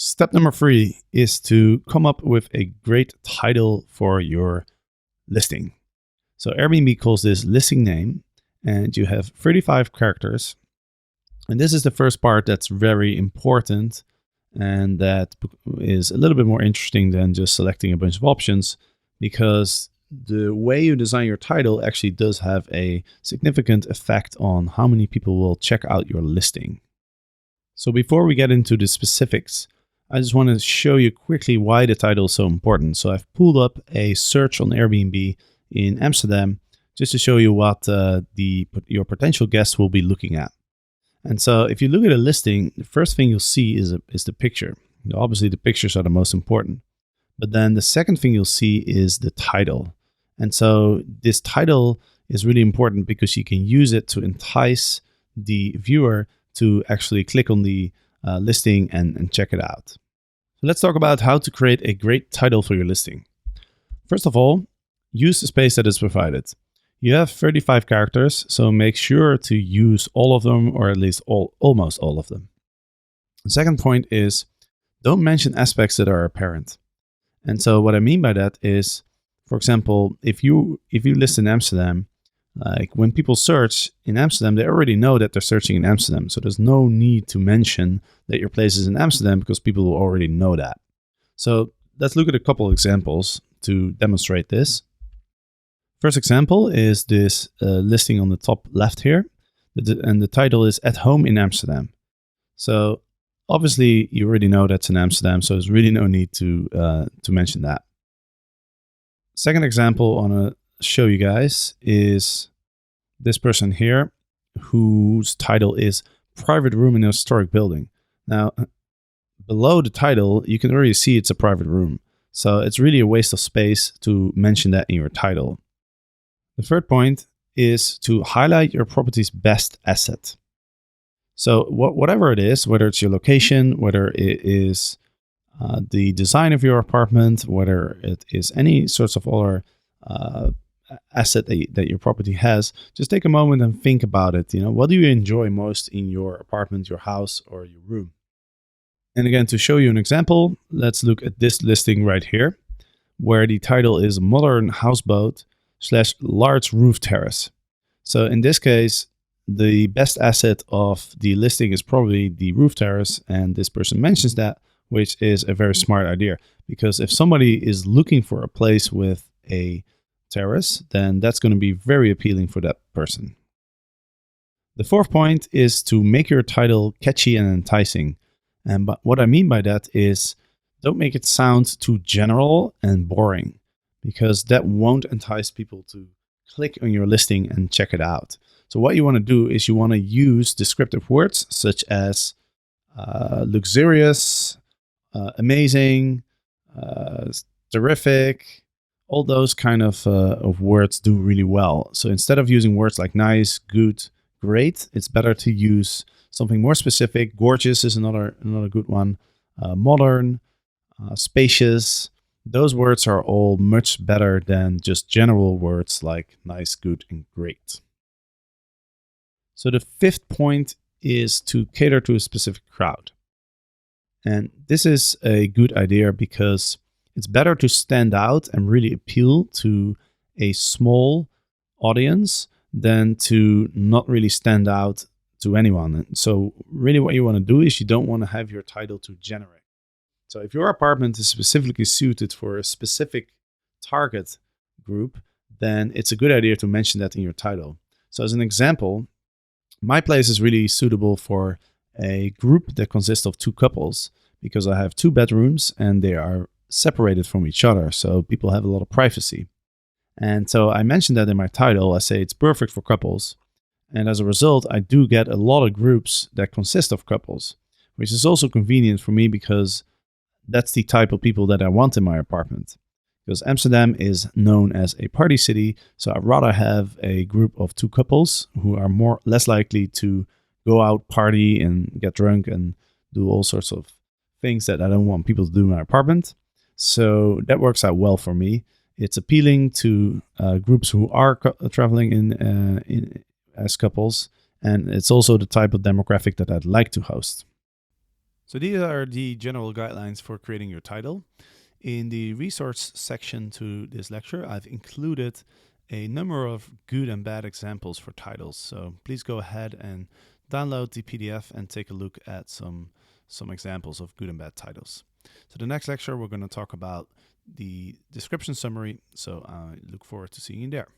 Step number 3 is to come up with a great title for your listing. So Airbnb calls this listing name, and you have 35 characters. And this is the first part that's very important, and that is a little bit more interesting than just selecting a bunch of options, because the way you design your title actually does have a significant effect on how many people will check out your listing. So before we get into the specifics, I just want to show you quickly why the title is so important. So I've pulled up a search on Airbnb in Amsterdam just to show you what your potential guests will be looking at. And so if you look at a listing, the first thing you'll see is the picture. Obviously, the pictures are the most important. But then the second thing you'll see is the title. And so this title is really important because you can use it to entice the viewer to actually click on the listing and check it out. So let's talk about how to create a great title for your listing. First of all, use the space that is provided. You have 35 characters, so make sure to use all of them, or at least almost all of them. The second point is, don't mention aspects that are apparent. And so what I mean by that is, for example, if you list in Amsterdam, like when people search in Amsterdam, they already know that they're searching in Amsterdam. So there's no need to mention that your place is in Amsterdam because people will already know that. So let's look at a couple of examples to demonstrate this. First example is this listing on the top left here. And the title is At Home in Amsterdam. So obviously you already know that's in Amsterdam, so there's really no need to mention that. Second example I want to show you guys is this person here whose title is Private Room in a Historic Building. Now, below the title, you can already see it's a private room. So it's really a waste of space to mention that in your title. The third point is to highlight your property's best asset. So whatever it is, whether it's your location, whether it is the design of your apartment, whether it is any sorts of other asset that your property has, just take a moment and think about it. What do you enjoy most in your apartment, your house, or your room? And again, to show you an example, let's look at this listing right here, where the title is Modern Houseboat / Large Roof Terrace. So in this case, the best asset of the listing is probably the roof terrace, and this person mentions that, which is a very smart idea, because if somebody is looking for a place with a terrace, then that's going to be very appealing for that person. The fourth point is to make your title catchy and enticing. And what I mean by that is, don't make it sound too general and boring, because that won't entice people to click on your listing and check it out. So what you want to do is you want to use descriptive words such as luxurious, amazing, terrific. All those kind of words do really well. So instead of using words like nice, good, great, it's better to use something more specific. Gorgeous is another good one. Modern, spacious. Those words are all much better than just general words like nice, good, and great. So the fifth point is to cater to a specific crowd. And this is a good idea because it's better to stand out and really appeal to a small audience than to not really stand out to anyone. And so really what you want to do is you don't want to have your title too generic. So if your apartment is specifically suited for a specific target group, then it's a good idea to mention that in your title. So as an example, my place is really suitable for a group that consists of 2 couples because I have 2 bedrooms and they are separated from each other, so people have a lot of privacy. And so I mentioned that in my title. I say it's perfect for couples, and as a result I do get a lot of groups that consist of couples, which is also convenient for me because that's the type of people that I want in my apartment. Because Amsterdam is known as a party city, so I'd rather have a group of 2 couples who are less likely to go out, party, and get drunk and do all sorts of things that I don't want people to do in my apartment. So that works out well for me. It's appealing to groups who are traveling in as couples, and it's also the type of demographic that I'd like to host. So these are the general guidelines for creating your title. In the resource section to this lecture, I've included a number of good and bad examples for titles. So please go ahead and download the PDF and take a look at some examples of good and bad titles. So the next lecture, we're going to talk about the description summary. So I look forward to seeing you there.